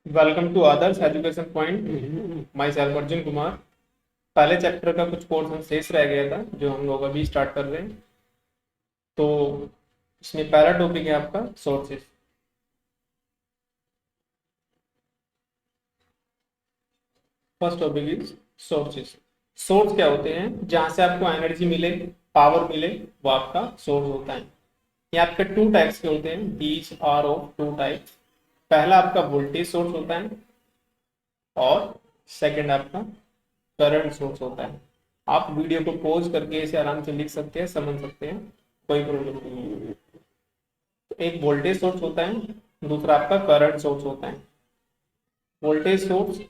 Welcome to Adarsh education point. My self Arjun Kumar. पहले chapter का कुछ कोर्स हम शेष रह गया था जो हम लोग अभी स्टार्ट कर रहे हैं। तो इसमें पहला टॉपिक है आपका sources. First topic is sources. Source क्या होते हैं? जहां से आपको एनर्जी मिले, पावर मिले, वो आपका सोर्स होता है। ये आपके टू टाइप्स के होते हैं, these are of two types. पहला आपका वोल्टेज सोर्स होता है और सेकंड आपका करंट सोर्स होता है। आप वीडियो को पॉज करके इसे आराम से लिख सकते हैं, समझ सकते हैं, कोई प्रॉब्लम नहीं है। तो एक वोल्टेज सोर्स होता है, दूसरा आपका करंट सोर्स होता है। Voltage source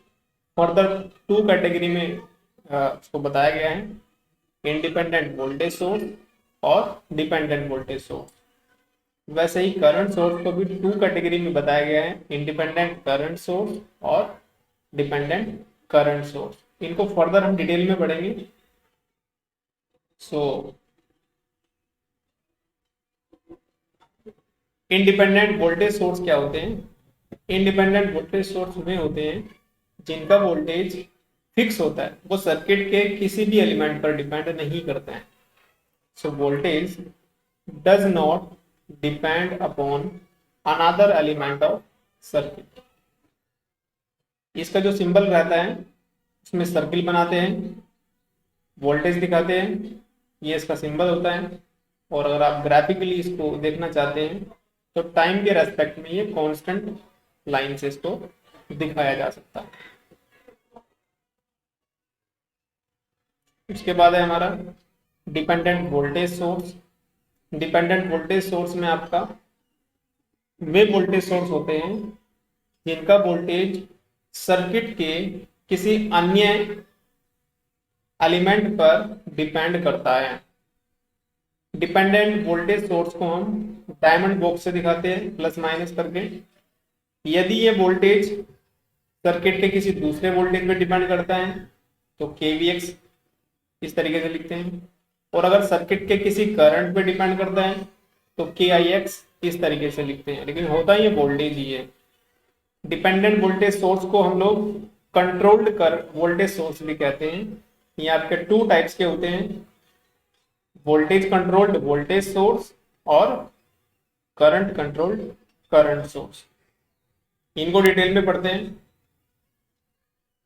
further two category में उसको बताया गया है, इंडिपेंडेंट वोल्टेज सोर्स और डिपेंडेंट वोल्टेज सोर्स। वैसे ही करंट सोर्स को भी टू कैटेगरी में बताया गया है, इंडिपेंडेंट करंट सोर्स और डिपेंडेंट करंट सोर्स। इनको फर्दर हम डिटेल में पढ़ेंगे। सो इंडिपेंडेंट वोल्टेज सोर्स क्या होते हैं? इंडिपेंडेंट वोल्टेज सोर्स वे होते हैं जिनका वोल्टेज फिक्स होता है, वो सर्किट के किसी भी एलिमेंट पर डिपेंड नहीं करते हैं। So voltage does not depend upon another element of circuit. इसका जो सिंबल रहता है उसमें सर्किल बनाते हैं, वोल्टेज दिखाते हैं, ये इसका सिंबल होता है। और अगर आप ग्राफिकली इसको देखना चाहते हैं तो टाइम के रेस्पेक्ट में ये कांस्टेंट लाइन से इसको दिखाया जा सकता है। उसके बाद है हमारा dependent voltage source. Dependent voltage source में आपका वे वोल्टेज सोर्स होते हैं जिनका वोल्टेज सर्किट के किसी अन्य एलिमेंट पर डिपेंड करता है। डिपेंडेंट वोल्टेज सोर्स को हम डायमंड बॉक्स से दिखाते हैं, प्लस माइनस करके। यदि ये वोल्टेज सर्किट के किसी दूसरे वोल्टेज पे डिपेंड करता है तो KVX इस तरीके से लिखते हैं, और अगर सर्किट के किसी करंट पे डिपेंड करता है तो KIX इस तरीके से लिखते हैं, लेकिन होता ये वोल्टेज ही है। डिपेंडेंट वोल्टेज सोर्स को हम लोग कंट्रोल्ड कर वोल्टेज सोर्स भी कहते हैं। ये आपके टू टाइप्स के होते हैं, वोल्टेज कंट्रोल्ड वोल्टेज सोर्स और करंट कंट्रोल्ड करंट सोर्स। इनको डिटेल में पढ़ते हैं।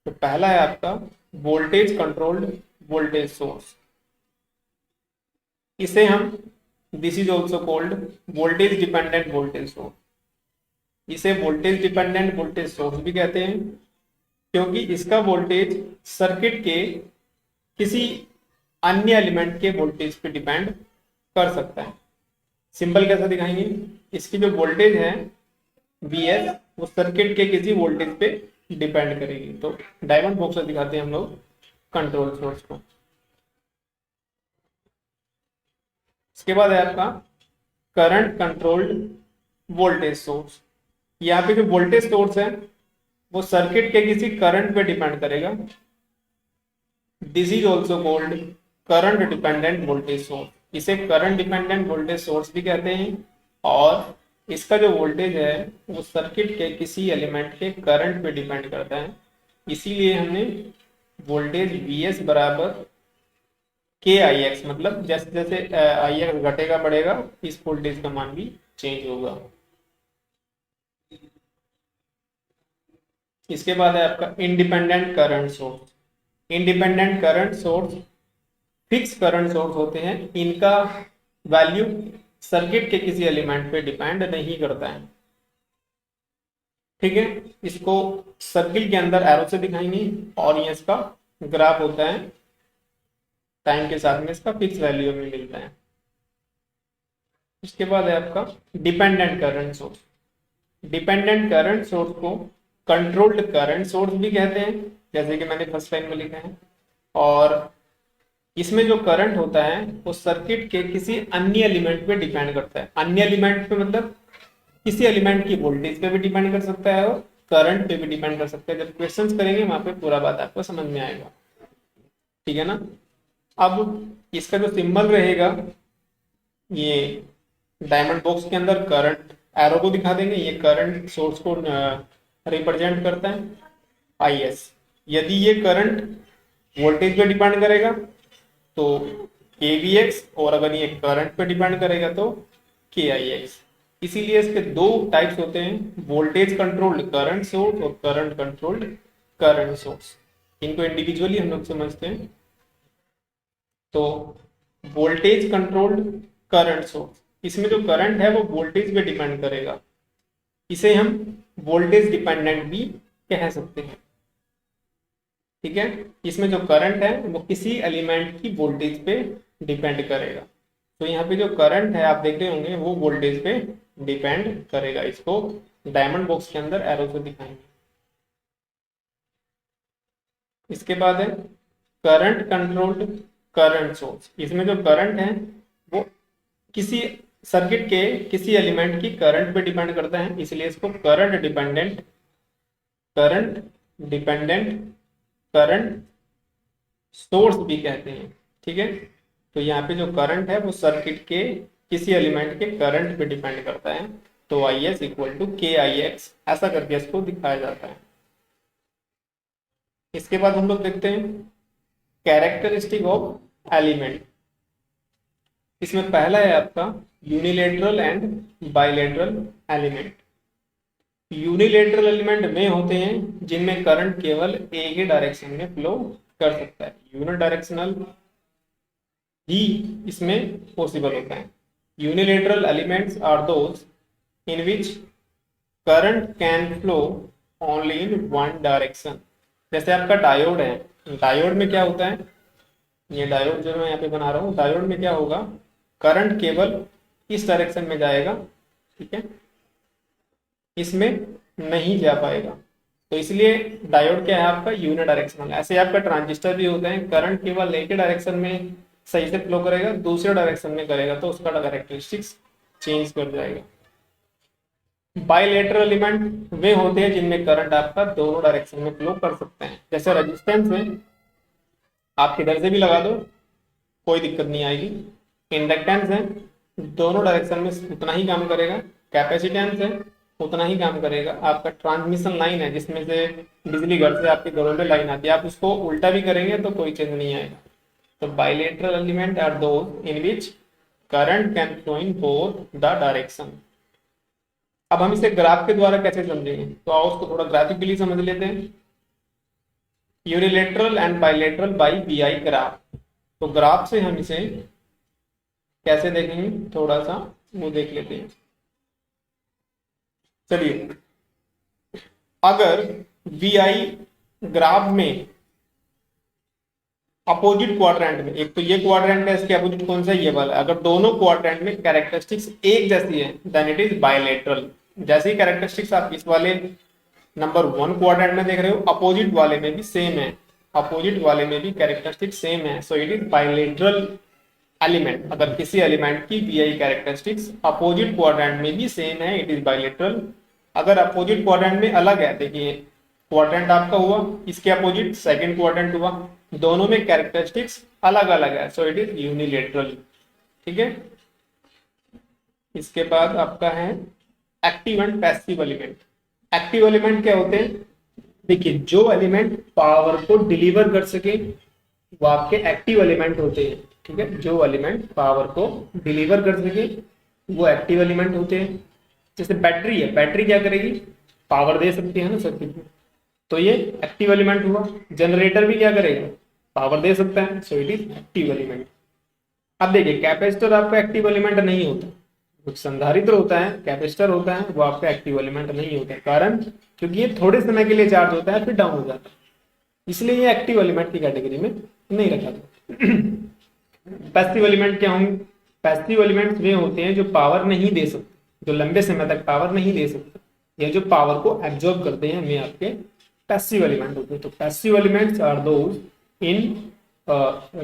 तो पहला है आपका वोल्टेज कंट्रोल्ड वोल्टेज सोर्स। इसे हम this is also called voltage dependent voltage source. इसे वोल्टेज डिपेंडेंट वोल्टेज सोर्स भी कहते हैं क्योंकि इसका वोल्टेज सर्किट के किसी अन्य एलिमेंट के वोल्टेज पे डिपेंड कर सकता है। सिंपल कैसा दिखाएंगे? इसकी जो वोल्टेज है VS वो सर्किट के किसी वोल्टेज पे डिपेंड करेगी। तो डायमंड बॉक्स से दिखाते हैं हम लोग कंट्रोल सोर्स को। इसके बाद है आपका करंट कंट्रोल्ड वोल्टेज सोर्स। यहाँ पे जो वोल्टेज सोर्स है वो सर्किट के किसी करंट पे डिपेंड करेगा। This is also called current dependent voltage source. इसे करंट डिपेंडेंट वोल्टेज सोर्स भी कहते हैं और इसका जो वोल्टेज है वो सर्किट के किसी एलिमेंट के करंट पे डिपेंड करता है। इसीलिए हमने वोल्टेज VS बराबर KIX, मतलब जैसे जैसे IX घटेगा बढ़ेगा इस वोल्टेज का मान भी चेंज होगा। इसके बाद है आपका independent current source. Independent current source fix current source होते हैं, इनका वैल्यू सर्किट के किसी एलिमेंट पे डिपेंड नहीं करता है। ठीक है, इसको सर्किल के अंदर एरो से दिखाएंगे और ये इसका ग्राफ होता है, टाइम के साथ में इसका फिक्स वैल्यू में मिलता है। इसके बाद है आपका dependent current source. Dependent current source को कंट्रोल्ड करंट सोर्स भी कहते हैं, जैसे कि मैंने फर्स्ट लाइन में लिखा है। और इसमें जो करंट होता है वो सर्किट के किसी अन्य एलिमेंट पे डिपेंड करता है। अन्य एलिमेंट पे मतलब किसी एलिमेंट की वोल्टेज पे भी डिपेंड कर सकता है और करंट पे भी डिपेंड कर सकता है। जब क्वेश्चंस करेंगे वहां पे पूरा बात आपको समझ में आएगा। ठीक है ना? अब इसका जो सिंबल रहेगा ये डायमंड बॉक्स के अंदर करंट एरो को दिखा देंगे, ये करंट सोर्स को रिप्रेजेंट करता है आई एस। यदि ये करंट वोल्टेज पे डिपेंड करेगा तो के वी एक्स, और अगर ये करंट पे डिपेंड करेगा तो के आई एक्स। इसीलिए इसके दो टाइप्स होते हैं, वोल्टेज कंट्रोल्ड करंट सोर्स और करंट कंट्रोल्ड करंट सोर्स। इनको इंडिविजुअली हम लोग समझते हैं। तो वोल्टेज कंट्रोल्ड करंट सोर्स, इसमें जो करंट है वो वोल्टेज पे डिपेंड करेगा, इसे हम वोल्टेज डिपेंडेंट भी कह सकते हैं। ठीक है, इसमें जो करंट है वो किसी एलिमेंट की वोल्टेज पे डिपेंड करेगा। तो यहाँ पे जो करंट है आप देख रहे होंगे वो वोल्टेज पे डिपेंड करेगा। इसको डायमंड बॉक्स के अंदर एरो से दिखाएंगे। इसके बाद है करंट कंट्रोल्ड करंट सोर्स। इसमें जो करंट है वो किसी सर्किट के किसी एलिमेंट की करंट पे डिपेंड करता है, इसलिए इसको करंट डिपेंडेंट करंट सोर्स भी कहते हैं। ठीक है, तो यहाँ पे जो करंट है वो सर्किट के किसी एलिमेंट के करंट पे डिपेंड करता है। तो आई एस इक्वल टू के आई एक्स, ऐसा करके इसको दिखाया जाता है। इसके बाद हम लोग देखते हैं कैरेक्टरिस्टिक ऑफ एलिमेंट। इसमें पहला है आपका unilateral and bilateral element. Unilateral element वे होते हैं जिनमें करंट केवल एक ही डायरेक्शन में फ्लो कर सकता है। यूनि डायरेक्शनल ही इसमें पॉसिबल होता है। Unilateral elements are those in which current can flow only in one direction. जैसे आपका डायोड है, डायोड में क्या होता है, ये डायोड जो मैं यहाँ पे बना रहा हूँ, डायोड में क्या होगा, करंट केवल इस डायरेक्शन में जाएगा। ठीक है, इसमें नहीं जा पाएगा। तो इसलिए डायोड क्या है आपका यूनि डायरेक्शनल। ऐसे आपका ट्रांजिस्टर भी होता है, करंट केवल एक ही डायरेक्शन में सही से फ्लो करेगा, दूसरे डायरेक्शन में करेगा तो उसका कैरेक्टरिस्टिक्स चेंज कर जाएगा। बाइलेटरल एलिमेंट वे होते हैं जिनमें करंट आपका दोनों डायरेक्शन में फ्लो कर सकते हैं। जैसे रेजिस्टेंस में आप किधर से भी लगा दो कोई दिक्कत नहीं आएगी। इंडक्टेंस है, दोनों डायरेक्शन में उतना ही काम करेगा। कैपेसिटेंस है, उतना ही काम करेगा। आपका ट्रांसमिशन लाइन है जिसमें से बिजली घर से आपके घरों में लाइन आती है, आप उसको उल्टा भी करेंगे तो कोई चेंज नहीं आएगा। तो bilateral element are those in which current can flow in both the direction. अब हम इसे ग्राफ के द्वारा कैसे समझेंगे, तो आओ उसको थोड़ा ग्राफिकली समझ लेते हैं। Unilateral and bilateral by B I graph. तो ग्राफ से हम इसे कैसे देखेंगे, थोड़ा सा वो देख लेते हैं। चलिए, अगर वी आई ग्राफ में अपोजिट क्वाड्रेंट में, एक तो ये क्वाड्रेंट है, इसके अपोजिट कौन सा, ये वाला, अगर दोनों क्वाड्रेंट में कैरेक्टरिस्टिक्स एक जैसी है देन इट इज बाइलेटरल। जैसी कैरेक्टरिस्टिक्स आप इस वाले नंबर 1 क्वाड्रेंट में देख रहे हो, अपोजिट वाले में भी सेम है, अपोजिट वाले में भी कैरेक्टरिस्टिक्स सेम है, so it is bilateral element. अगर किसी एलिमेंट की V I characteristics opposite quadrant में भी सेम है, इट इज बाइलेटरल। अगर अपोजिट क्वाड्रेंट में अलग है, देखिए क्वाड्रेंट आपका हुआ, इसके अपोजिट सेकंड क्वाड्रेंट हुआ, दोनों में कैरेक्टरिस्टिक्स अलग अलग है, सो इट इज यूनिलेटरल। ठीक है, इसके बाद आपका है active and passive element. Active element क्या होते हैं, देखिए जो एलिमेंट पावर को डिलीवर कर सके वो आपके एक्टिव एलिमेंट होते हैं। ठीक है, जो एलिमेंट पावर को डिलीवर कर सके वो एक्टिव एलिमेंट होते हैं। जैसे बैटरी है, बैटरी क्या करेगी, पावर दे सकती है ना सर्किट में, तो ये एक्टिव एलिमेंट हुआ। जनरेटर भी क्या करेगा, पावर दे सकता है, so it is active element. अब देखिए कैपेसिटर आपका एक्टिव एलिमेंट नहीं होता, कुछ संधारित्र होता है, कैपेसिटर होता है, वो आपका एक्टिव एलिमेंट नहीं होता। कारण क्योंकि ये थोड़े समय के लिए चार्ज होता है फिर डाउन हो जाता है, इसलिए ये एक्टिव एलिमेंट की कैटेगरी में नहीं रखा था। पैसिव एलिमेंट क्या होंगे, पैसिव एलिमेंट्स वे होते हैं जो पावर नहीं दे सकते, जो लंबे समय तक पावर नहीं दे सकते, या जो पावर को एब्जॉर्ब करते हैं, वे आपके पैसिव एलिमेंट होते हैं। तो passive elements are those in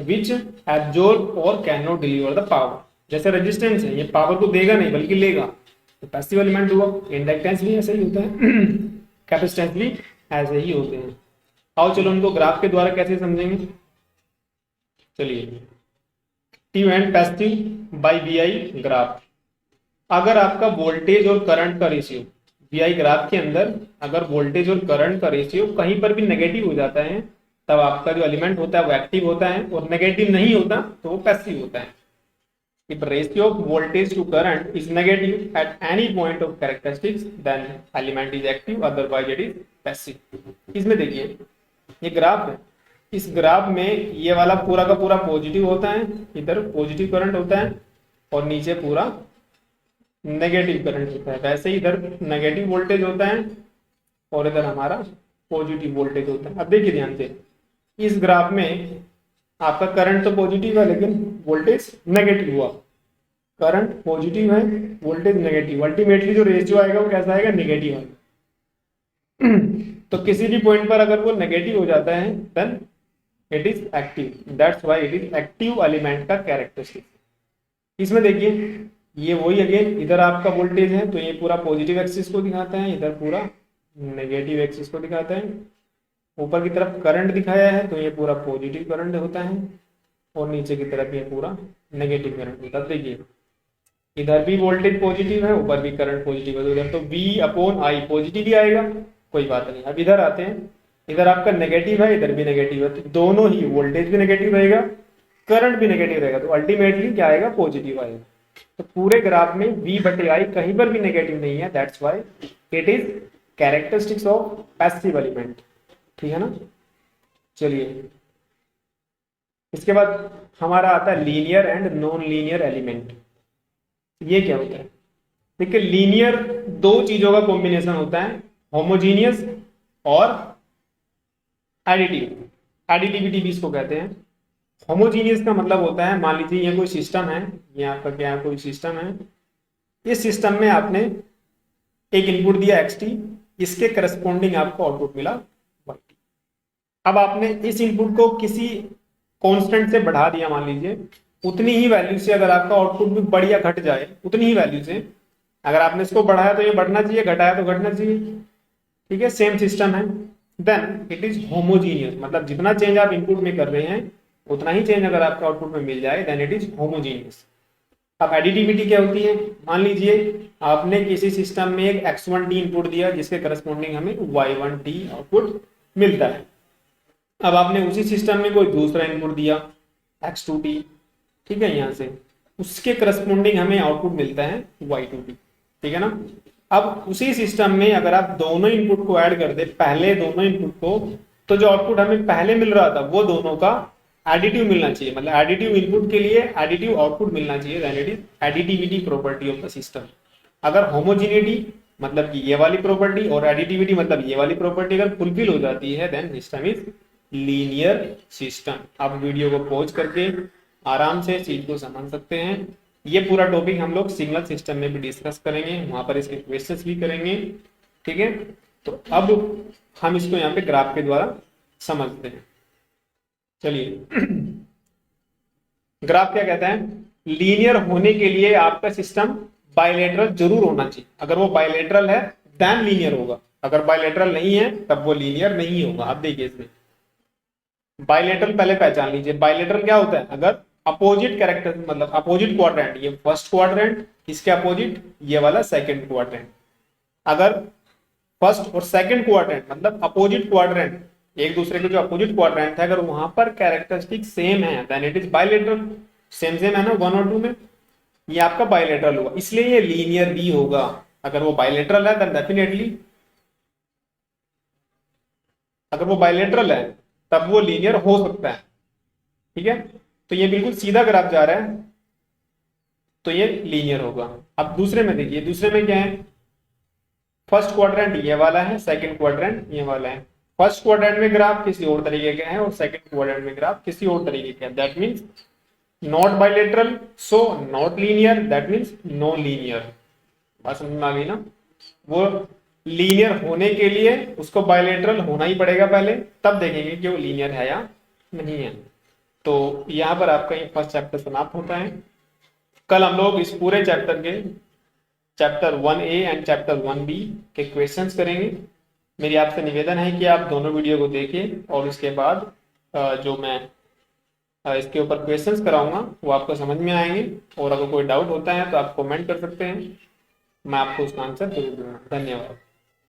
which absorb और can not deliver the power. जैसे रेजिस्टेंस है, ये पावर को देगा नहीं बल्कि लेगा, तो पैसिव एलिमेंट हुआ। इंडक्टेंस भी ऐसे ही होता है, कैपेसिटेंस भी ऐसे ही होते हैं। आओ चलो उनको ग्राफ के द्वारा कैसे समझेंगे। चलिए, active and passive by V I graph. अगर आपका वोल्टेज और करंट का रेशियो, वी ग्राफ के अंदर अगर वोल्टेज और करंट का रेशियो कहीं पर भी नेगेटिव हो जाता है तब आपका जो एलिमेंट होता है वो एक्टिव होता है, और नेगेटिव नहीं होता तो वो पैसिव होता है। If ratio of voltage to current is negative at any point of characteristics, then element is active, otherwise it is passive। इसमें देखिए ये ग्राफ है, इस ग्राफ में ये वाला पूरा का पूरा पॉजिटिव होता है, इधर पॉजिटिव करंट होता है, और नीचे पूरा नेगेटिव करंट होता है। वैसे इधर नेगेटिव वोल्टेज होता है और इधर हमारा पॉजिटिव वोल्टेज होता है। अब देखिए ध्यान से, इस ग्राफ में आपका करंट तो पॉजिटिव है लेकिन वोल्टेज नेगेटिव हुआ, करंट पॉजिटिव है वोल्टेज नेगेटिव, अल्टीमेटली जो रेशियो आएगा वो कैसा आएगा, नेगेटिव आएगा। तो किसी भी पॉइंट पर अगर वो नेगेटिव हो जाता है then it is active, that's why it is active element का कैरेक्टरिस्टिक। इसमें देखिए ये वही अगेन, इधर आपका वोल्टेज है तो ये पूरा पॉजिटिव एक्सिस को दिखाता है, इधर पूरा नेगेटिव एक्सिस को दिखाता है। ऊपर की तरफ करंट दिखाया है तो ये पूरा पॉजिटिव करंट होता है, और नीचे की तरफ ये पूरा नेगेटिव करंट होता है। देखिए इधर भी वोल्टेज पॉजिटिव है, ऊपर भी करंट पॉजिटिव है, तो इधर तो V/I पॉजिटिव ही आएगा, कोई बात नहीं। अब इधर आते हैं, इधर आपका नेगेटिव है, इधर भी नेगेटिव है, तो दोनों ही वोल्टेज भी नेगेटिव रहेगा, करंट भी नेगेटिव रहेगा, तो अल्टीमेटली क्या आएगा, पॉजिटिव आएगा। तो पूरे ग्राफ में V/I कहीं पर भी नेगेटिव नहीं है, that's why it is characteristics of passive element. ठीक है ना। चलिए इसके बाद हमारा आता है linear and non linear element. ये क्या होता है, देखिए लीनियर दो चीजों का कॉम्बिनेशन होता है, होमोजीनियस और एडिटिव, एडिटिविटी भी इसको कहते हैं। होमोजीनियस का मतलब होता है, मान लीजिए ये कोई सिस्टम है, ये आपका क्या है, कोई सिस्टम है, इस सिस्टम में आपने एक इनपुट दिया xt, इसके करस्पॉन्डिंग आपको आउटपुट मिला yt। अब आपने इस इनपुट को किसी कांस्टेंट से बढ़ा दिया, मान लीजिए उतनी ही वैल्यू से अगर आपका आउटपुट भी बढ़ या घट जाए, उतनी ही वैल्यू से अगर आपने इसको बढ़ाया तो ये बढ़ना चाहिए, घटाया तो घटना चाहिए। ठीक है, सेम सिस्टम है, देन इट इज होमोजीनियस, मतलब जितना चेंज आप इनपुट में कर रहे हैं उतना ही चेंज अगर आपका आउटपुट में मिल जाए देन इट इज होमोजीनियस। अब एडिटिविटी क्या होती है, मान लीजिए आपने किसी सिस्टम में एक x1t इनपुट दिया जिसके करस्पॉन्डिंग हमें y1t आउटपुट मिलता है। अब आपने उसी सिस्टम में कोई दूसरा इनपुट दिया x2t, ठीक है, यहां से उसके करस्पॉन्डिंग हमें आउटपुट मिलता है y2t। ठीक है ना। अब उसी सिस्टम में अगर आप दोनों इनपुट को ऐड कर दे, पहले दोनों इनपुट को, तो जो आउटपुट हमें पहले मिल रहा था वो दोनों का एडिटिव मिलना चाहिए, मतलब एडिटिव इनपुट के लिए एडिटिव आउटपुट मिलना चाहिए, then it is additivity property of the system. अगर होमोजेनिटी मतलब कि ये वाली प्रॉपर्टी और एडिटिविटी मतलब ये वाली प्रॉपर्टी अगर फुलफिल हो जाती है then system is linear system. आप वीडियो को पॉज करके आराम से चीज को समझ सकते हैं। ये पूरा टॉपिक हम लोग सिग्नल सिस्टम में भी डिस्कस करेंगे, वहां पर इसके क्वेश्चंस भी करेंगे। ठीक है, तो अब हम इसको यहाँ पे ग्राफ के द्वारा समझते हैं। चलिए ग्राफ क्या कहता है, लीनियर होने के लिए आपका सिस्टम बाइलेटरल जरूर होना चाहिए। अगर वो बाइलेटरल है देन लीनियर होगा, अगर बाइलेटरल नहीं है तब वो लीनियर नहीं होगा। आप देखिए इसमें बाइलेटरल पहले पहचान लीजिए, बाइलेटरल क्या होता है, अगर अपोजिट कैरेक्टर मतलब अपोजिट क्वाड्रेंट, ये फर्स्ट क्वाड्रेंट, इसके अपोजिट ये वाला सेकंड क्वाड्रेंट, अगर फर्स्ट और सेकंड क्वाड्रेंट मतलब अपोजिट क्वाड्रेंट एक दूसरे के जो अपोजिट क्वाड्रेंट है अगर वहां पर कैरेक्टरिस्टिक सेम है then it is bilateral. Same same है ना 1 और 2 में, ये आपका बाइलेटरल होगा, इसलिए ये लीनियर भी होगा। अगर वो बाइलेटरल है देन डेफिनेटली, अगर वो बाइलेटरल है तब वो लीनियर हो सकता है। ठीक है, तो ये बिल्कुल सीधा ग्राफ जा रहा है तो ये लीनियर होगा। अब दूसरे में देखिए, दूसरे में क्या है, फर्स्ट क्वाड्रेंट ये वाला है, सेकंड क्वाड्रेंट ये वाला है। फर्स्ट क्वाड्रेंट में ग्राफ किसी और तरीके का है और सेकंड क्वाड्रेंट में ग्राफ किसी और तरीके का है, that means not bilateral so not linear, that means no linear. बात समझ में आ गई ना। वो लीनियर होने के लिए उसको बाइलेटरल होना ही पड़ेगा पहले, तब देखेंगे कि वो लीनियर है या नहीं है। तो यहाँ पर आपका ये फर्स्ट चैप्टर समाप्त होता है। कल हम लोग इस पूरे चैप्टर के chapter 1A and chapter 1B के क्वेश्चंस करेंगे। मेरी आपसे निवेदन है कि आप दोनों वीडियो को देखें और उसके बाद जो मैं इसके ऊपर क्वेश्चंस कराऊंगा वो आपको समझ में आएंगे, और अगर कोई डाउट होता है तो आप कमेंट कर सकते हैं। मैं आपको उसका आंसर जरूर दूंगा। धन्यवाद।